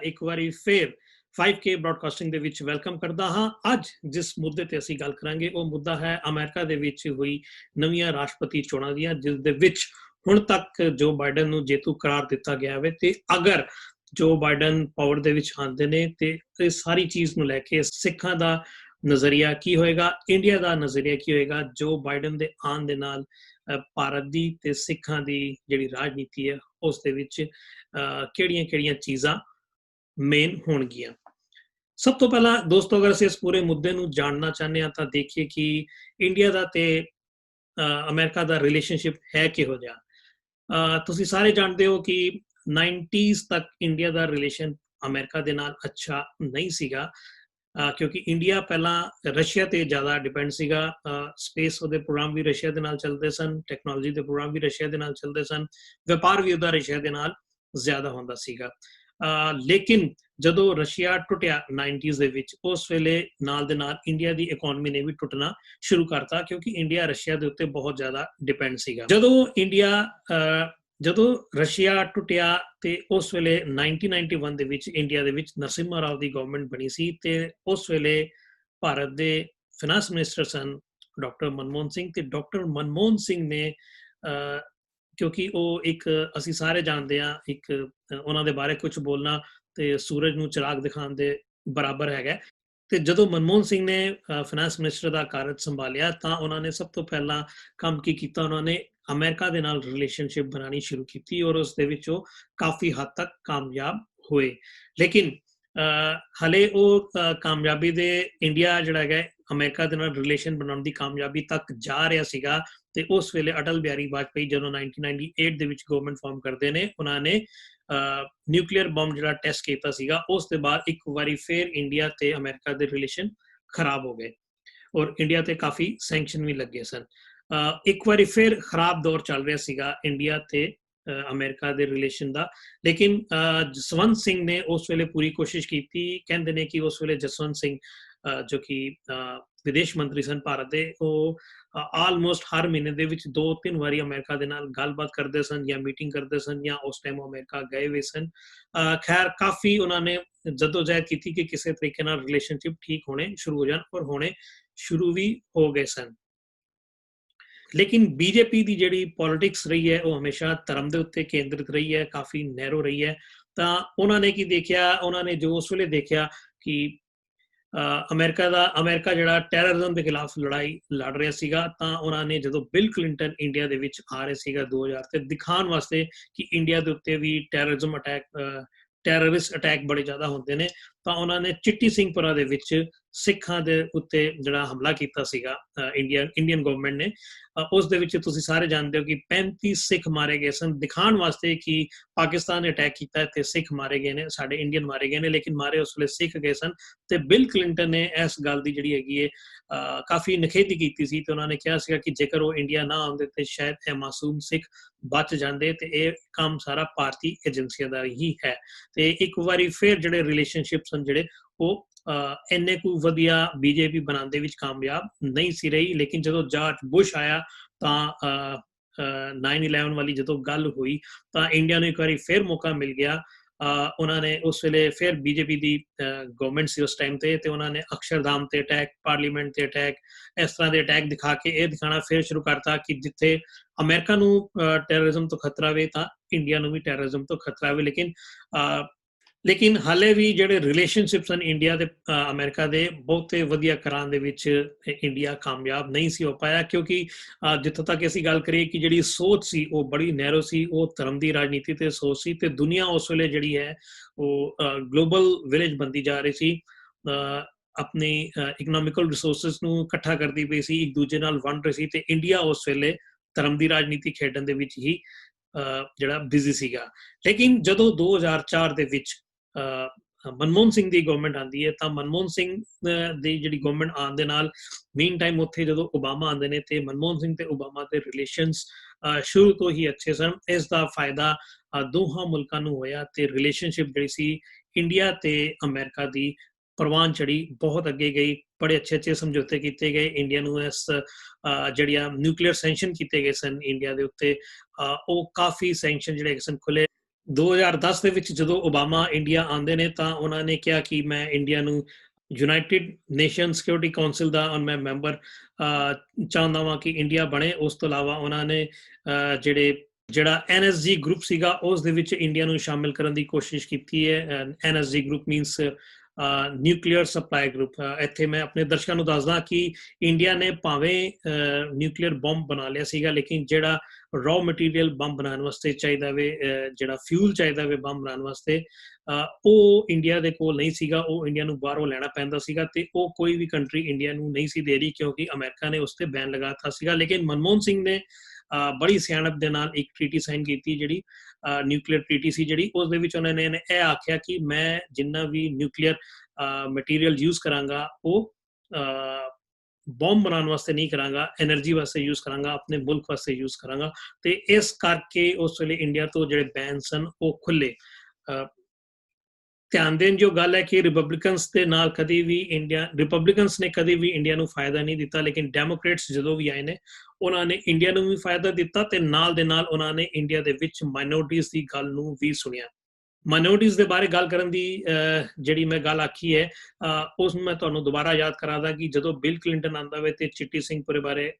ਇੱਕ ਵਾਰੀ ਫੇਰ 5K ਬ੍ਰੌਡਕਾਸਟਿੰਗ ਦੇ ਵਿੱਚ ਵੈਲਕਮ ਕਰਦਾ ਹਾਂ। ਅੱਜ ਜਿਸ ਮੁੱਦੇ ਤੇ ਅਸੀਂ ਗੱਲ ਕਰਾਂਗੇ ਉਹ ਮੁੱਦਾ ਹੈ ਅਮਰੀਕਾ ਦੇ ਵਿੱਚ ਹੋਈ ਨਵੀਆਂ ਰਾਸ਼ਟਰਪਤੀ ਚੋਣਾਂ ਦੀਆਂ, ਜਿਸ ਦੇ ਵਿੱਚ ਹੁਣ ਤੱਕ ਜੋ ਬਾਈਡਨ ਨੂੰ ਜੇਤੂ ਕਰਾਰ ਦਿੱਤਾ ਗਿਆ ਹੈ ਤੇ ਅਗਰ ਜੋ ਬਾਈਡਨ ਪਾਵਰ ਦੇ ਵਿੱਚ ਆਉਂਦੇ ਨੇ ਤੇ ਇਹ ਸਾਰੀ ਚੀਜ਼ ਨੂੰ ਲੈ ਕੇ ਸਿੱਖਾਂ ਦਾ ਨਜ਼ਰੀਆ ਕੀ ਹੋਏਗਾ, ਇੰਡੀਆ ਦਾ ਨਜ਼ਰੀਆ ਕੀ ਹੋਏਗਾ, ਜੋ ਬਾਈਡਨ ਦੇ ਆਉਣ ਦੇ ਨਾਲ ਭਾਰਤ ਦੀ ਤੇ ਸਿੱਖਾਂ ਦੀ ਜਿਹੜੀ ਰਾਜਨੀਤੀ ਹੈ ਉਸ ਦੇ ਵਿੱਚ ਕਿਹੜੀਆਂ ਚੀਜ਼ਾਂ ਮੇਨ ਹੋਣਗੀਆਂ। ਸਭ ਤੋਂ ਪਹਿਲਾਂ ਦੋਸਤੋ, ਅਗਰ ਅਸੀਂ ਇਸ ਪੂਰੇ ਮੁੱਦੇ ਨੂੰ ਜਾਣਨਾ ਚਾਹੁੰਦੇ ਹਾਂ ਤਾਂ ਦੇਖੀਏ ਕਿ ਇੰਡੀਆ ਦਾ ਤੇ ਅਮਰੀਕਾ ਦਾ ਰਿਲੇਸ਼ਨਸ਼ਿਪ ਹੈ ਕਿਹੋ ਜਿਹਾ। ਤੁਸੀਂ ਸਾਰੇ ਜਾਣਦੇ ਹੋ ਕਿ 90s ਤੱਕ ਇੰਡੀਆ ਦਾ ਰਿਲੇਸ਼ਨ ਅਮਰੀਕਾ ਦੇ ਨਾਲ ਅੱਛਾ ਨਹੀਂ ਸੀਗਾ, ਕਿਉਂਕਿ ਇੰਡੀਆ ਪਹਿਲਾਂ ਰਸ਼ੀਆ ਤੇ ਜ਼ਿਆਦਾ ਡਿਪੈਂਡ ਸੀਗਾ। ਸਪੇਸ ਉਹਦੇ ਪ੍ਰੋਗਰਾਮ ਵੀ ਰਸ਼ੀਆ ਦੇ ਨਾਲ ਚੱਲਦੇ ਸਨ, ਟੈਕਨੋਲੋਜੀ ਦੇ ਪ੍ਰੋਗਰਾਮ ਵੀ ਰਸ਼ੀਆ ਦੇ ਨਾਲ ਚੱਲਦੇ ਸਨ, ਵਪਾਰ ਵੀ ਉਹਦਾ ਰਸ਼ੀਆ ਦੇ ਨਾਲ ਜ਼ਿਆਦਾ ਹੁੰਦਾ ਸੀਗਾ। ਲੇਕਿਨ ਜਦੋਂ ਰਸ਼ੀਆ ਟੁੱਟਿਆ 90s ਦੇ ਵਿੱਚ, ਉਸ ਵੇਲੇ ਨਾਲ ਦੇ ਨਾਲ ਇੰਡੀਆ ਦੀ ਇਕਨੋਮੀ ਨੇ ਵੀ ਟੁੱਟਣਾ ਸ਼ੁਰੂ ਕਰਤਾ, ਕਿਉਂਕਿ ਇੰਡੀਆ ਰਸ਼ੀਆ ਦੇ ਉੱਤੇ ਬਹੁਤ ਜ਼ਿਆਦਾ ਡਿਪੈਂਡ ਸੀਗਾ। ਜਦੋਂ ਰਸ਼ੀਆ ਟੁੱਟਿਆ ਤੇ ਉਸ ਵੇਲੇ 1991 ਦੇ ਵਿੱਚ ਇੰਡੀਆ ਦੇ ਵਿੱਚ ਨਰਸਿਮਹਾ ਰਾਓ ਦੀ ਗਵਰਨਮੈਂਟ ਬਣੀ ਸੀ ਤੇ ਉਸ ਵੇਲੇ ਭਾਰਤ ਦੇ ਫਾਈਨਾਂਸ ਮਿਨਿਸਟਰ ਸਨ ਡਾਕਟਰ ਮਨਮੋਹਨ ਸਿੰਘ। ਤੇ ਡਾਕਟਰ ਮਨਮੋਹਨ ਸਿੰਘ ਨੇ, ਕਿਉਂਕਿ ਉਹ ਇੱਕ, ਅਸੀਂ ਸਾਰੇ ਜਾਣਦੇ ਹਾਂ, ਇੱਕ ਉਹਨਾਂ ਦੇ ਬਾਰੇ ਕੁਝ ਬੋਲਣਾ ਤੇ ਸੂਰਜ ਨੂੰ ਚਿਰਾਗ ਦਿਖਾਉਣ ਦੇ ਬਰਾਬਰ ਹੈਗਾ। ਤੇ ਜਦੋਂ ਮਨਮੋਹਨ ਸਿੰਘ ਨੇ ਫਾਈਨਾਂਸ ਮਿਨਿਸਟਰ ਦਾ ਕਾਰਜ ਸੰਭਾਲਿਆ ਤਾਂ ਉਹਨਾਂ ਨੇ ਸਭ ਤੋਂ ਪਹਿਲਾਂ ਕੰਮ ਕੀ ਕੀਤਾ, ਉਹਨਾਂ ਨੇ ਅਮਰੀਕਾ ਦੇ ਨਾਲ ਰਿਲੇਸ਼ਨਸ਼ਿਪ ਬਣਾਉਣੀ ਸ਼ੁਰੂ ਕੀਤੀ ਔਰ ਉਸ ਦੇ ਵਿੱਚ ਉਹ ਕਾਫੀ ਹੱਦ ਤੱਕ ਕਾਮਯਾਬ ਹੋਏ। ਲੇਕਿਨ ਹਲੇ ਉਹ ਕਾਮਯਾਬੀ ਦੇ, ਇੰਡੀਆ ਜਿਹੜਾ ਹੈਗਾ ਅਮਰੀਕਾ ਦੇ ਨਾਲ ਰਿਲੇਸ਼ਨ ਬਣਾਉਣ ਦੀ ਕਾਮਯਾਬੀ ਤੱਕ ਜਾ ਰਿਹਾ ਸੀਗਾ। ਤੇ ਉਸ ਵੇਲੇ ਅਟਲ ਬਿਹਾਰੀ ਵਾਜਪੇਈ ਜਦੋਂ 1998 ਦੇ ਵਿੱਚ ਗਵਰਨਮੈਂਟ ਫਾਰਮ ਕਰਦੇ ਨੇ, ਉਹਨਾਂ ਨੇ ਨਿਊਕਲੀਅਰ ਬੰਬ ਜਿਹੜਾ ਟੈਸਟ ਕੀਤਾ ਸੀਗਾ, ਉਸ ਦੇ ਬਾਅਦ ਇੱਕ ਵਾਰੀ ਫੇਰ ਇੰਡੀਆ ਤੇ ਅਮਰੀਕਾ ਦੇ ਰਿਲੇਸ਼ਨ ਖਰਾਬ ਹੋ ਗਏ ਔਰ ਇੰਡੀਆ ਤੇ ਕਾਫੀ ਸੈਂਕਸ਼ਨ ਵੀ ਲੱਗੇ ਸਨ। ਇੱਕ ਵਾਰੀ ਫਿਰ ਖਰਾਬ ਦੌਰ ਚੱਲ ਰਿਹਾ ਸੀਗਾ ਇੰਡੀਆ ਤੇ ਅਮਰੀਕਾ ਦੇ ਰਿਲੇਸ਼ਨ ਦਾ। ਲੇਕਿਨ ਜਸਵੰਤ ਸਿੰਘ ਨੇ ਉਸ ਵੇਲੇ ਪੂਰੀ ਕੋਸ਼ਿਸ਼ ਕੀਤੀ। ਕਹਿੰਦੇ ਨੇ ਕਿ ਉਸ ਵੇਲੇ ਜਸਵੰਤ ਸਿੰਘ ਜੋ ਕਿ ਵਿਦੇਸ਼ ਮੰਤਰੀ ਸਨ ਭਾਰਤ ਦੇ, ਉਹ ਆਲਮੋਸਟ ਹਰ ਮਹੀਨੇ ਦੇ ਵਿੱਚ 2-3 ਵਾਰੀ ਅਮਰੀਕਾ ਦੇ ਨਾਲ ਗੱਲਬਾਤ ਕਰਦੇ ਸਨ ਜਾਂ ਮੀਟਿੰਗ ਕਰਦੇ ਸਨ ਜਾਂ ਉਸ ਟਾਈਮ ਅਮਰੀਕਾ ਗਏ ਹੋਏ ਸਨ। ਖੈਰ ਕਾਫੀ ਉਹਨਾਂ ਨੇ ਜਦੋਜਹਿਦ ਕੀਤੀ ਕਿ ਕਿਸੇ ਤਰੀਕੇ ਨਾਲ ਰਿਲੇਸ਼ਨਸ਼ਿਪ ਠੀਕ ਹੋਣੇ ਸ਼ੁਰੂ ਹੋ ਜਾਣ ਔਰ ਹੋਣੇ ਸ਼ੁਰੂ ਵੀ ਹੋ ਗਏ ਸਨ। ਲੇਕਿਨ ਬੀਜੇਪੀ ਦੀ ਜਿਹੜੀ ਪੋਲਿਟਿਕਸ ਰਹੀ ਹੈ ਉਹ ਹਮੇਸ਼ਾ ਧਰਮ ਦੇ ਉੱਤੇ ਕੇਂਦਰਿਤ ਰਹੀ ਹੈ, ਕਾਫੀ ਨੈਰੋ ਰਹੀ ਹੈ। ਤਾਂ ਉਹਨਾਂ ਨੇ ਕੀ ਦੇਖਿਆ, ਉਹਨਾਂ ਨੇ ਜੋ ਉਸ ਵੇਲੇ ਦੇਖਿਆ ਕਿ ਅਮਰੀਕਾ ਜਿਹੜਾ ਟੈਰਰਿਜ਼ਮ ਦੇ ਖਿਲਾਫ ਲੜਾਈ ਲੜ ਰਿਹਾ ਸੀਗਾ, ਤਾਂ ਉਹਨਾਂ ਨੇ ਜਦੋਂ ਬਿਲ ਕਲਿੰਟਨ ਇੰਡੀਆ ਦੇ ਵਿੱਚ ਆ ਰਿਹਾ ਸੀਗਾ 2000 ਤੇ ਦਿਖਾਉਣ ਵਾਸਤੇ ਕਿ ਇੰਡੀਆ ਦੇ ਉੱਤੇ ਵੀ ਟੈਰਰਿਸਟ ਅਟੈਕ ਬੜੇ ਜ਼ਿਆਦਾ ਹੁੰਦੇ ਨੇ, ਤਾਂ ਉਹਨਾਂ ਨੇ ਚਿੱਟੀ ਸਿੰਘਪੁਰਾ ਦੇ ਵਿੱਚ ਸਿੱਖਾਂ ਦੇ ਉੱਤੇ ਜਿਹੜਾ ਹਮਲਾ ਕੀਤਾ ਸੀਗਾ ਇੰਡੀਅਨ ਗਵਰਨਮੈਂਟ ਨੇ, ਉਸ ਦੇ ਵਿੱਚ ਤੁਸੀਂ ਸਾਰੇ ਜਾਣਦੇ ਹੋ ਕਿ 35 ਸਿੱਖ ਮਾਰੇ ਗਏ ਸਨ, ਦਿਖਾਉਣ ਵਾਸਤੇ ਕਿ ਪਾਕਿਸਤਾਨ ਨੇ ਅਟੈਕ ਕੀਤਾ ਤੇ ਸਿੱਖ ਮਾਰੇ ਗਏ ਨੇ, ਸਾਡੇ ਇੰਡੀਅਨ ਮਾਰੇ ਗਏ ਨੇ, ਲੇਕਿਨ ਮਾਰੇ ਉਸ ਵੇਲੇ ਸਿੱਖ ਗਏ ਸਨ। ਤੇ ਬਿਲ ਕਲਿੰਟਨ ਨੇ ਇਸ ਗੱਲ ਦੀ ਜਿਹੜੀ ਹੈਗੀ ਹੈ ਕਾਫੀ ਨਿਖੇਧੀ ਕੀਤੀ ਸੀ ਤੇ ਉਹਨਾਂ ਨੇ ਕਿਹਾ ਸੀਗਾ ਕਿ ਜੇਕਰ ਉਹ ਇੰਡੀਆ ਨਾ ਆਉਂਦੇ ਤੇ ਸ਼ਾਇਦ ਇਹ ਮਾਸੂਮ ਸਿੱਖ ਬਚ ਜਾਂਦੇ ਤੇ ਇਹ ਕੰਮ ਸਾਰਾ ਭਾਰਤੀ ਏਜੰਸੀਆਂ ਦਾ ਹੀ ਹੈ। ਤੇ ਇੱਕ ਵਾਰੀ ਫਿਰ ਜਿਹੜੇ ਰਿਲੇਸ਼ਨਸ਼ਿਪ ਸਨ ਜਿਹੜੇ ਉਹ ਇੰਨੇ ਕੁ ਵਧੀਆ ਬੀਜੇਪੀ ਬਣਾਉਣ ਦੇ ਵਿੱਚ ਕਾਮਯਾਬ ਨਹੀਂ ਸੀ ਰਹੀ। ਲੇਕਿਨ ਜਦੋਂ ਜਾਰਜ ਬੁਸ਼ ਆਇਆ ਤਾਂ 9/11 ਵਾਲੀ ਜਦੋਂ ਗੱਲ ਹੋਈ ਤਾਂ ਇੰਡੀਆ ਨੂੰ ਇੱਕ ਵਾਰੀ ਫਿਰ ਮੌਕਾ ਮਿਲ ਗਿਆ। ਉਹਨਾਂ ਨੇ ਉਸ ਵੇਲੇ ਫਿਰ ਬੀਜੇਪੀ ਦੀ ਗਵਰਨਮੈਂਟ ਸੀ ਉਸ ਟਾਈਮ ਤੇ ਉਹਨਾਂ ਨੇ ਅਕਸ਼ਰਧਾਮ ਤੇ ਅਟੈਕ, ਪਾਰਲੀਮੈਂਟ ਤੇ ਅਟੈਕ, ਇਸ ਤਰ੍ਹਾਂ ਦੇ ਅਟੈਕ ਦਿਖਾ ਕੇ ਇਹ ਦਿਖਾਉਣਾ ਫਿਰ ਸ਼ੁਰੂ ਕਰਤਾ ਕਿ ਜਿੱਥੇ ਅਮਰੀਕਾ ਨੂੰ ਟੈਰਰਿਜ਼ਮ ਤੋਂ ਖਤਰਾ ਹੋਵੇ ਤਾਂ ਇੰਡੀਆ ਨੂੰ ਵੀ ਟੈਰਰਿਜ਼ਮ ਤੋਂ ਖਤਰਾ ਹੋਵੇ। ਲੇਕਿਨ ਹਾਲੇ ਵੀ ਜਿਹੜੇ ਰਿਲੇਸ਼ਨਸ਼ਿਪ ਹਨ ਇੰਡੀਆ ਤੇ ਅਮਰੀਕਾ ਦੇ ਬਹੁਤੇ ਵਧੀਆ ਕਰਾਉਣ ਦੇ ਵਿੱਚ ਇੰਡੀਆ ਕਾਮਯਾਬ ਨਹੀਂ ਸੀ ਹੋ ਪਾਇਆ, ਕਿਉਂਕਿ ਜਿੱਥੋਂ ਤੱਕ ਅਸੀਂ ਗੱਲ ਕਰੀਏ ਕਿ ਜਿਹੜੀ ਸੋਚ ਸੀ ਉਹ ਬੜੀ ਨੈਰੋ ਸੀ, ਉਹ ਧਰਮ ਦੀ ਰਾਜਨੀਤੀ ਤੇ ਸੋਚ ਸੀ ਤੇ ਦੁਨੀਆ ਉਸ ਵੇਲੇ ਜਿਹੜੀ ਹੈ ਉਹ ਗਲੋਬਲ ਵਿਲੇਜ ਬਣਦੀ ਜਾ ਰਹੀ ਸੀ, ਆਪਣੀ ਇਕਨੋਮਿਕਲ ਰਿਸੋਰਸਿਸ ਨੂੰ ਇਕੱਠਾ ਕਰਦੀ ਪਈ ਸੀ, ਇੱਕ ਦੂਜੇ ਨਾਲ ਵੰਡ ਰਹੀ ਸੀ ਤੇ ਇੰਡੀਆ ਉਸ ਵੇਲੇ ਧਰਮ ਦੀ ਰਾਜਨੀਤੀ ਖੇਡਣ ਦੇ ਵਿੱਚ ਹੀ ਜਿਹੜਾ ਬਿਜ਼ੀ ਸੀਗਾ। ਲੇਕਿਨ ਜਦੋਂ 2004 ਦੇ ਵਿੱਚ ਮਨਮੋਹਨ ਸਿੰਘ ਦੀ ਗਵਰਨਮੈਂਟ ਆਉਂਦੀ ਹੈ ਤਾਂ ਮਨਮੋਹਨ ਸਿੰਘ ਦੀ ਜਿਹੜੀ ਗਵਰਨਮੈਂਟ ਆਉਣ ਦੇ ਨਾਲ ਮੇਨ ਟਾਈਮ ਉੱਥੇ ਜਦੋਂ ਓਬਾਮਾ ਆਉਂਦੇ ਨੇ ਤੇ ਮਨਮੋਹਨ ਸਿੰਘ ਤੇ ਓਬਾਮਾ ਦੇ ਰਿਲੇਸ਼ਨਸ ਸ਼ੁਰੂ ਤੋਂ ਹੀ ਅੱਛੇ ਸਨ। ਇਸ ਦਾ ਫਾਇਦਾ ਦੋਹਾਂ ਮੁਲਕਾਂ ਨੂੰ ਹੋਇਆ ਤੇ ਰਿਲੇਸ਼ਨਸ਼ਿਪ ਜਿਹੜੀ ਸੀ ਇੰਡੀਆ ਤੇ ਅਮਰੀਕਾ ਦੀ ਪ੍ਰਵਾਨ ਚੜੀ, ਬਹੁਤ ਅੱਗੇ ਗਈ, ਬੜੇ ਅੱਛੇ ਸਮਝੌਤੇ ਕੀਤੇ ਗਏ। ਇੰਡੀਆ ਨੂੰ ਇਸ ਜਿਹੜੀਆਂ ਨਿਊਕਲੀਅਰ ਸੈਂਕਸ਼ਨ ਕੀਤੇ ਗਏ ਸਨ ਇੰਡੀਆ ਦੇ ਉੱਤੇ, ਉਹ ਕਾਫੀ ਸੈਂਕਸ਼ਨ ਜਿਹੜੇ ਸਨ ਖੁੱਲੇ। 2010 ਦੇ ਵਿੱਚ ਜਦੋਂ ਓਬਾਮਾ ਇੰਡੀਆ ਆਉਂਦੇ ਨੇ ਤਾਂ ਉਹਨਾਂ ਨੇ ਕਿਹਾ ਕਿ ਮੈਂ ਇੰਡੀਆ ਨੂੰ ਯੂਨਾਈਟਿਡ ਨੇਸ਼ਨ ਸਿਕਿਉਰਿਟੀ ਕਾਉਂਸਲ ਦਾ ਮੈਂ ਮੈਂਬਰ ਚਾਹੁੰਦਾ ਵਾਂ ਕਿ ਇੰਡੀਆ ਬਣੇ। ਉਸ ਤੋਂ ਇਲਾਵਾ ਉਹਨਾਂ ਨੇ ਜਿਹੜਾ NSG ਗਰੁੱਪ ਸੀਗਾ ਉਸ ਦੇ ਵਿੱਚ ਇੰਡੀਆ ਨੂੰ ਸ਼ਾਮਿਲ ਕਰਨ ਦੀ ਕੋਸ਼ਿਸ਼ ਕੀਤੀ ਹੈ। NSG group means nuclear supply group. ਇੱਥੇ ਮੈਂ ਆਪਣੇ ਦਰਸ਼ਕਾਂ ਨੂੰ ਦੱਸਦਾ ਕਿ ਇੰਡੀਆ ਨੇ ਭਾਵੇਂ ਨਿਊਕਲੀਅਰ ਬੰਬ ਬਣਾ ਲਿਆ ਸੀਗਾ, ਲੇਕਿਨ ਜਿਹੜਾ ਰॉ ਮਟੀਰੀਅਲ ਬੰਬ ਬਣਾਉਣ ਵਾਸਤੇ ਚਾਹੀਦਾ ਵੇ, ਜਿਹੜਾ ਫਿਊਲ ਚਾਹੀਦਾ ਵੇ ਬੰਬ ਬਣਾਉਣ ਵਾਸਤੇ, ਉਹ ਇੰਡੀਆ ਦੇ ਕੋਲ ਨਹੀਂ ਸੀਗਾ। ਉਹ ਇੰਡੀਆ ਨੂੰ ਬਾਹਰੋਂ ਲੈਣਾ ਪੈਂਦਾ ਸੀਗਾ ਤੇ ਉਹ ਕੋਈ ਵੀ ਕੰਟਰੀ ਇੰਡੀਆ ਨੂੰ ਨਹੀਂ ਸੀ ਦੇ ਰਹੀ ਕਿਉਂਕਿ ਅਮਰੀਕਾ ਨੇ ਉਸ ਤੇ ਬੈਨ ਲਗਾਤਾ ਸੀਗਾ। ਲੇਕਿਨ ਮਨਮੋਹਨ ਸਿੰਘ ਨੇ ਬੜੀ ਸਿਆਣਪ ਦੇ ਨਾਲ ਇੱਕ ਟ੍ਰੀਟੀ ਸਾਈਨ ਕੀਤੀ, ਜਿਹੜੀ ਨਿਊਕਲੀਅਰ ਟ੍ਰੀਟੀ ਸੀ, ਜਿਹੜੀ ਉਸ ਦੇ ਵਿੱਚ ਉਹਨਾਂ ਨੇ ਇਹ ਆਖਿਆ ਕਿ ਮੈਂ ਜਿੰਨਾ ਵੀ ਨਿਊਕਲੀਅਰ ਮਟੀਰੀਅਲ ਯੂਜ਼ ਕਰਾਂਗਾ ਉਹ ਬੰਬ ਬਣਾਉਣ ਵਾਸਤੇ ਨਹੀਂ ਕਰਾਂਗਾ, એનર્ਜੀ ਵਾਸਤੇ ਯੂਜ਼ ਕਰਾਂਗਾ, ਆਪਣੇ ਮੁਲਕ ਵਾਸਤੇ ਯੂਜ਼ ਕਰਾਂਗਾ। ਤੇ ਇਸ ਕਰਕੇ ਉਸ ਵੇਲੇ ਇੰਡੀਆ ਤੋਂ ਜਿਹੜੇ ਬੈਨ ਸਨ ਉਹ ਖੁੱਲੇ। ਧਿਆਨ ਦੇਣ ਜੋ ਗੱਲ ਹੈ ਕਿ ਰਿਪਬਲਿਕਨਸ ਨੇ ਕਦੇ ਵੀ ਇੰਡੀਆ ਨੂੰ ਫਾਇਦਾ ਨਹੀਂ ਦਿੱਤਾ, ਲੇਕਿਨ ਡੈਮੋਕ੍ਰੇਟਸ ਜਦੋਂ ਵੀ ਆਏ ਨੇ ਉਹਨਾਂ ਨੇ ਇੰਡੀਆ ਨੂੰ ਵੀ ਫਾਇਦਾ ਦਿੱਤਾ ਤੇ ਨਾਲ ਦੇ ਨਾਲ ਉਹਨਾਂ ਨੇ ਇੰਡੀਆ ਦੇ ਵਿੱਚ ਮਾਈਨੋਰਟੀਜ਼ ਦੀ ਗੱਲ ਨੂੰ ਵੀ ਸੁਣਿਆ। ਮਾਈਨੋਰਟੀਜ਼ ਦੇ ਬਾਰੇ ਗੱਲ ਕਰਨ ਦੀ ਜਿਹੜੀ ਮੈਂ ਗੱਲ ਆਖੀ ਹੈ ਉਸ ਨੂੰ ਮੈਂ ਤੁਹਾਨੂੰ ਦੁਬਾਰਾ ਯਾਦ ਕਰਾਦਾ ਕਿ ਜਦੋਂ ਬਿਲ ਕਲਿੰਟਨ ਆਉਂਦਾ ਵੇ ਤੇ ਚਿੱਟੀ ਸਿੰਘਪੁਰੇ ਬਾਰੇ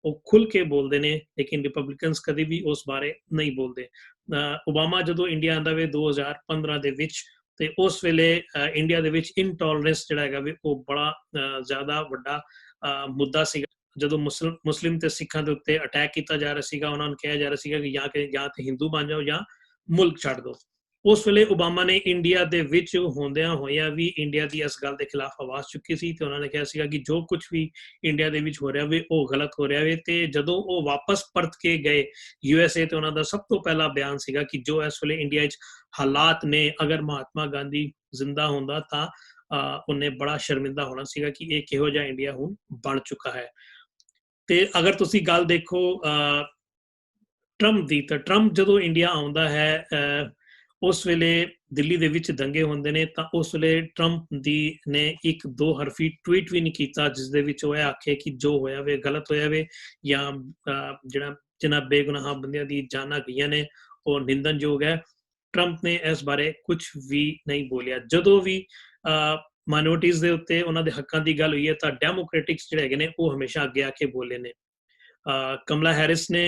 ਉਹ ਖੁੱਲ ਕੇ ਬੋਲਦੇ ਨੇ, ਲੇਕਿਨ ਰਿਪਬਲਿਕਨਸ ਕਦੇ ਵੀ ਉਸ ਬਾਰੇ ਨਹੀਂ ਬੋਲਦੇ। ਓਬਾਮਾ ਜਦੋਂ ਇੰਡੀਆ ਆਉਂਦਾ ਵੇ 2015 ਦੇ ਵਿੱਚ, ਤੇ ਉਸ ਵੇਲੇ ਇੰਡੀਆ ਦੇ ਵਿੱਚ ਇਨਟੋਲਰੈਂਸ ਜਿਹੜਾ ਹੈਗਾ ਵੀ ਉਹ ਬੜਾ ਜ਼ਿਆਦਾ ਵੱਡਾ ਮੁੱਦਾ ਸੀਗਾ। ਜਦੋਂ ਮੁਸਲਿਮ ਤੇ ਸਿੱਖਾਂ ਦੇ ਉੱਤੇ ਅਟੈਕ ਕੀਤਾ ਜਾ ਰਿਹਾ ਸੀਗਾ, ਉਹਨਾਂ ਨੂੰ ਕਿਹਾ ਜਾ ਰਿਹਾ ਸੀਗਾ ਕਿ ਜਾਂ ਤੇ ਹਿੰਦੂ ਬਣ ਜਾਓ ਜਾਂ ਮੁਲਕ ਛੱਡ ਦਿਓ। ਉਸ ਵੇਲੇ ਓਬਾਮਾ ਨੇ ਇੰਡੀਆ ਦੇ ਵਿੱਚ ਹੁੰਦਿਆਂ ਹੋਇਆਂ ਵੀ ਇੰਡੀਆ ਦੀ ਇਸ ਗੱਲ ਦੇ ਖਿਲਾਫ ਆਵਾਜ਼ ਚੁੱਕੀ ਸੀ ਤੇ ਉਹਨਾਂ ਨੇ ਕਿਹਾ ਸੀਗਾ ਕਿ ਜੋ ਕੁਝ ਵੀ ਇੰਡੀਆ ਦੇ ਵਿੱਚ ਹੋ ਰਿਹਾ ਵੇ ਉਹ ਗਲਤ ਹੋ ਰਿਹਾ ਵੇ। ਤੇ ਜਦੋਂ ਉਹ ਵਾਪਸ ਪਰਤ ਕੇ ਗਏ USA ਤੇ ਉਹਨਾਂ ਦਾ ਸਭ ਤੋਂ ਪਹਿਲਾ ਬਿਆਨ ਸੀਗਾ ਕਿ ਜੋ ਇਸ ਵੇਲੇ ਇੰਡੀਆ 'ਚ ਹਾਲਾਤ ਨੇ, ਅਗਰ ਮਹਾਤਮਾ ਗਾਂਧੀ ਜ਼ਿੰਦਾ ਹੁੰਦਾ ਤਾਂ ਉਹਨੇ ਬੜਾ ਸ਼ਰਮਿੰਦਾ ਹੋਣਾ ਸੀਗਾ ਕਿ ਇਹ ਕਿਹੋ ਜਿਹਾ ਇੰਡੀਆ ਹੁਣ ਬਣ ਚੁੱਕਾ ਹੈ। ਤੇ ਅਗਰ ਤੁਸੀਂ ਗੱਲ ਦੇਖੋ ਟਰੰਪ ਦੀ, ਤਾਂ ਟਰੰਪ ਜਦੋਂ ਇੰਡੀਆ ਆਉਂਦਾ ਹੈ ਉਸ ਵੇਲੇ ਦਿੱਲੀ ਦੇ ਵਿੱਚ ਦੰਗੇ ਹੁੰਦੇ ਨੇ, ਤਾਂ ਉਸ ਵੇਲੇ ਟਰੰਪ ਨੇ ਇੱਕ 2 ਹਰਫੀ ਟਵੀਟ ਵੀ ਨਹੀਂ ਕੀਤਾ ਜਿਸ ਦੇ ਵਿੱਚ ਉਹ ਇਹ ਆਖੇ ਕਿ ਜੋ ਹੋਇਆ ਵੇ ਗਲਤ ਹੋਇਆ ਵੇ ਜਾਂ ਜਿਹਨਾਂ ਬੇਗੁਨਾਹ ਬੰਦਿਆਂ ਦੀ ਜਾਨਾਂ ਗਈਆਂ ਨੇ ਉਹ ਨਿੰਦਨਯੋਗ ਹੈ। ਟਰੰਪ ਨੇ ਇਸ ਬਾਰੇ ਕੁਝ ਵੀ ਨਹੀਂ ਬੋਲਿਆ। ਜਦੋਂ ਵੀ ਮਾਈਨੋਰਟੀਜ਼ ਦੇ ਉੱਤੇ ਉਹਨਾਂ ਦੇ ਹੱਕਾਂ ਦੀ ਗੱਲ ਹੋਈ ਹੈ ਤਾਂ ਡੈਮੋਕ੍ਰੈਟਿਕਸ ਜਿਹੜੇ ਹੈਗੇ ਨੇ ਉਹ ਹਮੇਸ਼ਾ ਅੱਗੇ ਆ ਕੇ ਬੋਲੇ ਨੇ। ਕਮਲਾ ਹੈਰਿਸ ਨੇ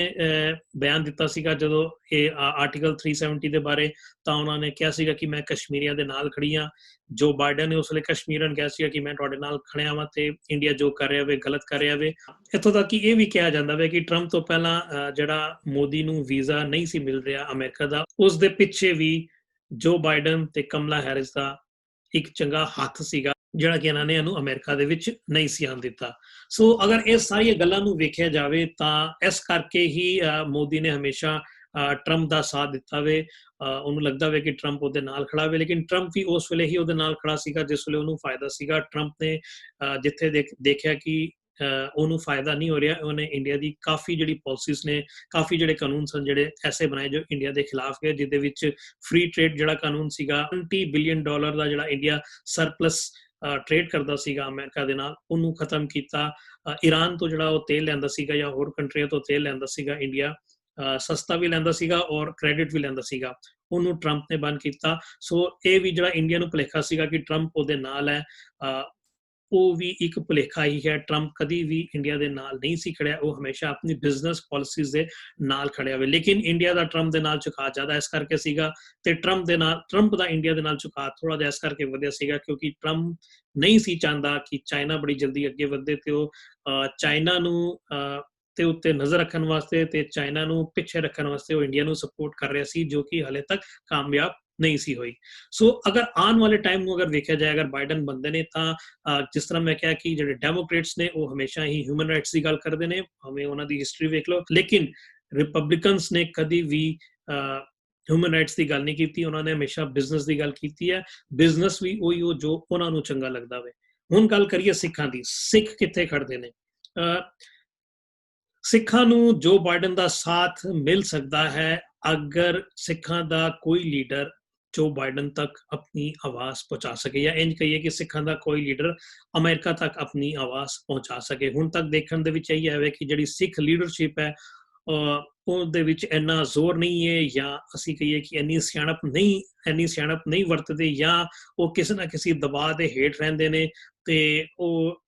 ਬਿਆਨ ਦਿੱਤਾ ਸੀਗਾ ਜਦੋਂ ਇਹ ਆਰਟੀਕਲ 370 ਦੇ ਬਾਰੇ, ਤਾਂ ਉਹਨਾਂ ਨੇ ਕਿਹਾ ਸੀਗਾ ਕਿ ਮੈਂ ਕਸ਼ਮੀਰੀਆਂ ਦੇ ਨਾਲ ਖੜੀ ਹਾਂ। ਜੋ ਬਾਈਡਨ ਨੇ ਉਸ ਵੇਲੇ ਕਸ਼ਮੀਰਾਂ ਨੂੰ ਕਿਹਾ ਸੀਗਾ ਕਿ ਮੈਂ ਤੁਹਾਡੇ ਨਾਲ ਖੜਿਆ ਵਾਂ ਤੇ ਇੰਡੀਆ ਜੋ ਕਰ ਰਿਹਾ ਵੇ ਗਲਤ ਕਰ ਰਿਹਾ ਵੇ। ਇੱਥੋਂ ਤੱਕ ਕਿ ਇਹ ਵੀ ਕਿਹਾ ਜਾਂਦਾ ਵੇ ਕਿ ਟਰੰਪ ਤੋਂ ਪਹਿਲਾਂ ਜਿਹੜਾ ਮੋਦੀ ਨੂੰ ਵੀਜ਼ਾ ਨਹੀਂ ਸੀ ਮਿਲ ਰਿਹਾ ਅਮਰੀਕਾ ਦਾ, ਉਸ ਦੇ ਪਿੱਛੇ ਵੀ ਜੋ ਬਾਈਡਨ ਤੇ ਕਮਲਾ ਹੈਰਿਸ ਦਾ ਇੱਕ ਚੰਗਾ ਹੱਥ ਸੀਗਾ ਜਿਹੜਾ ਕਿ ਇਹਨਾਂ ਨੇ ਇਹਨੂੰ ਅਮਰੀਕਾ ਦੇ ਵਿੱਚ ਨਹੀਂ ਸੀ ਆਉਣ ਦਿੱਤਾ। ਸੋ ਅਗਰ ਇਹ ਸਾਰੀਆਂ ਗੱਲਾਂ ਨੂੰ ਵੇਖਿਆ ਜਾਵੇ ਤਾਂ ਇਸ ਕਰਕੇ ਹੀ ਮੋਦੀ ਨੇ ਹਮੇਸ਼ਾ ਟਰੰਪ ਦਾ ਸਾਥ ਦਿੱਤਾ ਵੇ। ਉਹਨੂੰ ਲੱਗਦਾ ਵੇ ਕਿ ਟਰੰਪ ਉਹਦੇ ਨਾਲ ਖੜਾ ਵੇ, ਲੇਕਿਨ ਟਰੰਪ ਵੀ ਉਸ ਵੇਲੇ ਹੀ ਉਹਦੇ ਨਾਲ ਖੜਾ ਸੀਗਾ ਜਿਸ ਵੇਲੇ ਉਹਨੂੰ ਫਾਇਦਾ ਸੀਗਾ। ਟਰੰਪ ਨੇ ਜਿੱਥੇ ਦੇਖਿਆ ਕਿ ਉਹਨੂੰ ਫਾਇਦਾ ਨਹੀਂ ਹੋ ਰਿਹਾ, ਉਹਨੇ ਇੰਡੀਆ ਦੀ ਕਾਫੀ ਜਿਹੜੀ ਪਾਲਿਸੀਜ਼ ਨੇ, ਕਾਫੀ ਜਿਹੜੇ ਕਾਨੂੰਨ ਸਨ ਜਿਹੜੇ ਐਸੇ ਬਣਾਏ ਜੋ ਇੰਡੀਆ ਦੇ ਖਿਲਾਫ ਗਏ, ਜਿਹਦੇ ਵਿੱਚ ਫ੍ਰੀ ਟ੍ਰੇਡ ਜਿਹੜਾ ਕਾਨੂੰਨ ਸੀਗਾ, $20 ਬਿਲੀਅਨ ਦਾ ਜਿਹੜਾ ਇੰਡੀਆ ਸਰਪਲਸ ਟ੍ਰੇਡ ਕਰਦਾ ਸੀਗਾ ਅਮਰੀਕਾ ਦੇ ਨਾਲ, ਉਹਨੂੰ ਖਤਮ ਕੀਤਾ। ਈਰਾਨ ਤੋਂ ਜਿਹੜਾ ਉਹ ਤੇਲ ਲੈਂਦਾ ਸੀਗਾ ਜਾਂ ਹੋਰ ਕੰਟਰੀਆਂ ਤੋਂ ਤੇਲ ਲੈਂਦਾ ਸੀਗਾ ਇੰਡੀਆ, ਸਸਤਾ ਵੀ ਲੈਂਦਾ ਸੀਗਾ ਔਰ ਕ੍ਰੈਡਿਟ ਵੀ ਲੈਂਦਾ ਸੀਗਾ, ਉਹਨੂੰ ਟਰੰਪ ਨੇ ਬੰਦ ਕੀਤਾ। ਸੋ ਇਹ ਵੀ ਜਿਹੜਾ ਇੰਡੀਆ ਨੂੰ ਭੁਲੇਖਾ ਸੀਗਾ ਕਿ ਟਰੰਪ ਉਹਦੇ ਨਾਲ ਹੈ, ਉਹ ਵੀ ਇੱਕ ਭੁਲੇਖਾ ਹੀ ਹੈ। ਟਰੰਪ ਕਦੀ ਵੀ ਇੰਡੀਆ ਦੇ ਨਾਲ ਨਹੀਂ ਸੀ ਖੜਿਆ, ਉਹ ਹਮੇਸ਼ਾ ਆਪਣੀ ਬਿਜ਼ਨਸ ਪਾਲਿਸੀਜ਼ ਦੇ ਨਾਲ ਖੜਿਆ ਹੋਵੇ। ਲੇਕਿਨ ਇੰਡੀਆ ਦਾ ਟਰੰਪ ਦੇ ਨਾਲ ਝੁਕਾਅ ਜ਼ਿਆਦਾ ਇਸ ਕਰਕੇ ਸੀਗਾ ਤੇ ਟਰੰਪ ਦਾ ਇੰਡੀਆ ਦੇ ਨਾਲ ਝੁਕਾਅ ਥੋੜਾ ਜਿਹਾ ਇਸ ਕਰਕੇ ਵਧਿਆ ਸੀਗਾ ਕਿਉਂਕਿ ਟਰੰਪ ਨਹੀਂ ਸੀ ਚਾਹੁੰਦਾ ਕਿ ਚਾਈਨਾ ਬੜੀ ਜਲਦੀ ਅੱਗੇ ਵਧੇ ਤੇ ਉਹ ਚਾਈਨਾ ਨੂੰ ਤੇ ਉੱਤੇ ਨਜ਼ਰ ਰੱਖਣ ਵਾਸਤੇ ਤੇ ਚਾਈਨਾ ਨੂੰ ਪਿੱਛੇ ਰੱਖਣ ਵਾਸਤੇ ਉਹ ਇੰਡੀਆ ਨੂੰ ਸਪੋਰਟ ਕਰ ਰਿਹਾ ਸੀ, ਜੋ ਕਿ ਹਾਲੇ ਤੱਕ ਕਾਮਯਾਬ ਨਹੀਂ ਸੀ ਹੋਈ। ਸੋ ਅਗਰ ਆਉਣ ਵਾਲੇ ਟਾਈਮ ਨੂੰ ਅਗਰ ਵੇਖਿਆ ਜਾਏ, ਅਗਰ ਬਾਈਡਨ ਬਣਦੇ ਨੇ ਤਾਂ ਜਿਸ ਤਰ੍ਹਾਂ ਮੈਂ ਕਿਹਾ ਕਿ ਜਿਹੜੇ ਡੈਮੋਕ੍ਰੇਟਸ ਨੇ ਉਹ ਹਮੇਸ਼ਾ ਹੀ ਹਿਊਮਨ ਰਾਈਟਸ ਦੀ ਗੱਲ ਕਰਦੇ ਨੇ, ਭਾਵੇਂ ਉਹਨਾਂ ਦੀ ਹਿਸਟਰੀ ਵੇਖ ਲਓ, ਲੇਕਿਨ ਰਿਪਬਲਿਕਨਸ ਨੇ ਕਦੀ ਵੀ ਹਿਊਮਨ ਰਾਈਟਸ ਦੀ ਗੱਲ ਨਹੀਂ ਕੀਤੀ। ਉਹਨਾਂ ਨੇ ਹਮੇਸ਼ਾ ਬਿਜ਼ਨਸ ਦੀ ਗੱਲ ਕੀਤੀ ਹੈ। ਬਿਜ਼ਨਸ ਵੀ ਉਹੀ ਹੋ ਜੋ ਉਹਨਾਂ ਨੂੰ ਚੰਗਾ ਲੱਗਦਾ ਵੇ। ਹੁਣ ਗੱਲ ਕਰੀਏ ਸਿੱਖਾਂ ਦੀ। ਸਿੱਖ ਕਿੱਥੇ ਖੜਦੇ ਨੇ? ਸਿੱਖਾਂ ਨੂੰ ਜੋ ਬਾਈਡਨ ਦਾ ਸਾਥ ਮਿਲ ਸਕਦਾ ਹੈ ਅਗਰ ਸਿੱਖਾਂ ਦਾ ਕੋਈ ਲੀਡਰ ਜੋ ਬਾਈਡਨ ਤੱਕ ਆਪਣੀ ਆਵਾਜ਼ ਪਹੁੰਚਾ ਸਕੇ, ਜਾਂ ਇੰਜ ਕਹੀਏ ਕਿ ਸਿੱਖਾਂ ਦਾ ਕੋਈ ਲੀਡਰ ਅਮਰੀਕਾ ਤੱਕ ਆਪਣੀ ਆਵਾਜ਼ ਪਹੁੰਚਾ ਸਕੇ। ਹੁਣ ਤੱਕ ਦੇਖਣ ਦੇ ਵਿੱਚ ਇਹ ਹੈ ਕਿ ਜਿਹੜੀ ਸਿੱਖ ਲੀਡਰਸ਼ਿਪ ਹੈ ਉਹਦੇ ਵਿੱਚ ਇੰਨਾ ਜ਼ੋਰ ਨਹੀਂ ਹੈ, ਜਾਂ ਅਸੀਂ ਕਹੀਏ ਕਿ ਇੰਨੀ ਸਿਆਣਪ ਨਹੀਂ ਵਰਤਦੇ, ਜਾਂ ਉਹ ਕਿਸੇ ਨਾ ਕਿਸੇ ਦਬਾਅ ਦੇ ਹੇਠ ਰਹਿੰਦੇ ਨੇ ਤੇ ਉਹ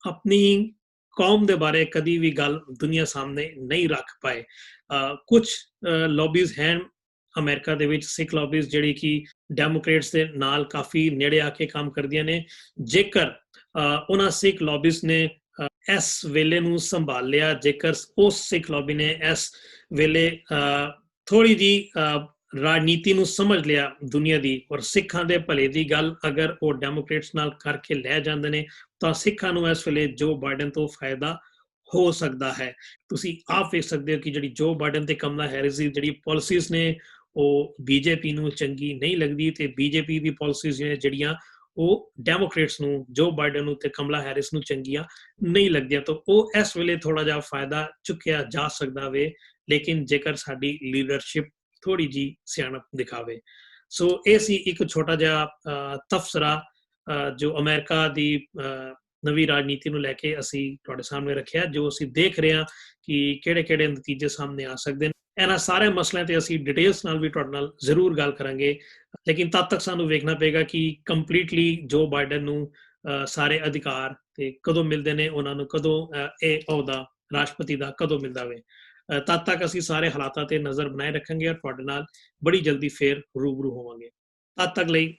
ਆਪਣੀ ਕੌਮ ਦੇ ਬਾਰੇ ਕਦੀ ਵੀ ਗੱਲ ਦੁਨੀਆ ਸਾਹਮਣੇ ਨਹੀਂ ਰੱਖ ਪਾਏ। ਕੁਝ ਲੌਬੀਜ਼ ਹਨ ਅਮਰੀਕਾ ਦੇ ਵਿੱਚ, ਸਿੱਖ ਲੌਬੀਜ਼, ਜਿਹੜੀ ਕਿ ਡੈਮੋਕ੍ਰੇਟਸ ਦੇ ਨਾਲ ਕਾਫੀ ਨੇੜੇ ਆ ਕੇ ਕੰਮ ਕਰਦੀਆਂ ਨੇ। ਜੇਕਰ ਉਹਨਾਂ ਸਿੱਖ ਲੌਬੀਜ਼ ਨੇ ਇਸ ਵੇਲੇ ਨੂੰ ਸੰਭਾਲ ਲਿਆ, ਜੇਕਰ ਉਸ ਸਿੱਖ ਲੌਬੀ ਨੇ ਇਸ ਵੇਲੇ ਥੋੜੀ ਜੀ ਰਾਜਨੀਤੀ ਨੂੰ ਸਮਝ ਲਿਆ ਦੁਨੀਆ ਦੀ, ਔਰ ਸਿੱਖਾਂ ਦੇ ਭਲੇ ਦੀ ਗੱਲ ਅਗਰ ਉਹ ਡੈਮੋਕ੍ਰੇਟਸ ਨਾਲ ਕਰਕੇ ਲੈ ਜਾਂਦੇ ਨੇ, ਤਾਂ ਸਿੱਖਾਂ ਨੂੰ ਇਸ ਵੇਲੇ ਜੋ ਬਾਈਡਨ ਤੋਂ ਫਾਇਦਾ ਹੋ ਸਕਦਾ ਹੈ। ਤੁਸੀਂ ਆਪ ਵੇਖ ਸਕਦੇ ਹੋ ਕਿ ਜਿਹੜੀ ਜੋ ਬਾਈਡਨ ਤੇ ਕਮਲਾ ਹੈਰਿਸ ਦੀ ਜਿਹੜੀ ਪਾਲਿਸੀਜ਼ ਨੇ ਉਹ ਬੀਜੇਪੀ ਨੂੰ ਚੰਗੀ ਨਹੀਂ ਲੱਗਦੀ, ਤੇ ਬੀਜੇਪੀ ਦੀ ਪਾਲਿਸੀਜ਼ ਨੇ ਜਿਹੜੀਆਂ ਉਹ ਡੈਮੋਕ੍ਰੇਟਸ ਨੂੰ, ਜੋ ਬਾਈਡਨ ਨੂੰ ਤੇ ਕਮਲਾ ਹੈਰਿਸ ਨੂੰ ਚੰਗੀਆਂ ਨਹੀਂ ਲੱਗਦੀਆਂ। ਤਾਂ ਉਹ ਇਸ ਵੇਲੇ ਥੋੜਾ ਜਿਹਾ ਫਾਇਦਾ ਚੁੱਕਿਆ ਜਾ ਸਕਦਾ ਵੇ, ਲੇਕਿਨ ਜੇਕਰ ਸਾਡੀ ਲੀਡਰਸ਼ਿਪ ਥੋੜੀ ਜੀ ਸਿਆਣਪ ਦਿਖਾਵੇ। ਸੋ ਇਹ ਸੀ ਇੱਕ ਛੋਟਾ ਜਿਹਾ ਤਬਸਰਾ ਜੋ ਅਮਰੀਕਾ ਦੀ ਨਵੀਂ ਰਾਜਨੀਤੀ ਨੂੰ ਲੈ ਕੇ ਅਸੀਂ ਤੁਹਾਡੇ ਸਾਹਮਣੇ ਰੱਖਿਆ, ਜੋ ਅਸੀਂ ਦੇਖ ਰਹੇ ਹਾਂ ਕਿ ਕਿਹੜੇ ਨਤੀਜੇ ਸਾਹਮਣੇ ਆ ਸਕਦੇ ਨੇ। ਇਹਨਾਂ ਸਾਰੇ ਮਸਲਿਆਂ ਤੇ ਅਸੀਂ ਡਿਟੇਲਸ ਨਾਲ ਵੀ ਤੁਹਾਡੇ ਨਾਲ ਜ਼ਰੂਰ ਗੱਲ ਕਰਾਂਗੇ, ਲੇਕਿਨ ਤਦ ਤੱਕ ਸਾਨੂੰ ਵੇਖਣਾ ਪਏਗਾ ਕਿ ਕੰਪਲੀਟਲੀ ਜੋ ਬਾਈਡਨ ਨੂੰ ਸਾਰੇ ਅਧਿਕਾਰ ਤੇ ਕਦੋਂ ਮਿਲਦੇ ਨੇ, ਉਹਨਾਂ ਨੂੰ ਕਦੋਂ ਇਹ ਅਹੁਦਾ ਰਾਸ਼ਟਰਪਤੀ ਦਾ ਕਦੋਂ ਮਿਲਦਾ ਵੇ। ਤਦ ਤੱਕ ਅਸੀਂ ਸਾਰੇ ਹਾਲਾਤਾਂ ਤੇ ਨਜ਼ਰ ਬਣਾਏ ਰੱਖਾਂਗੇ ਔਰ ਤੁਹਾਡੇ ਨਾਲ ਬੜੀ ਜਲਦੀ ਫੇਰ ਰੂਬਰੂ ਹੋਵਾਂਗੇ। ਤਦ ਤੱਕ ਲਈ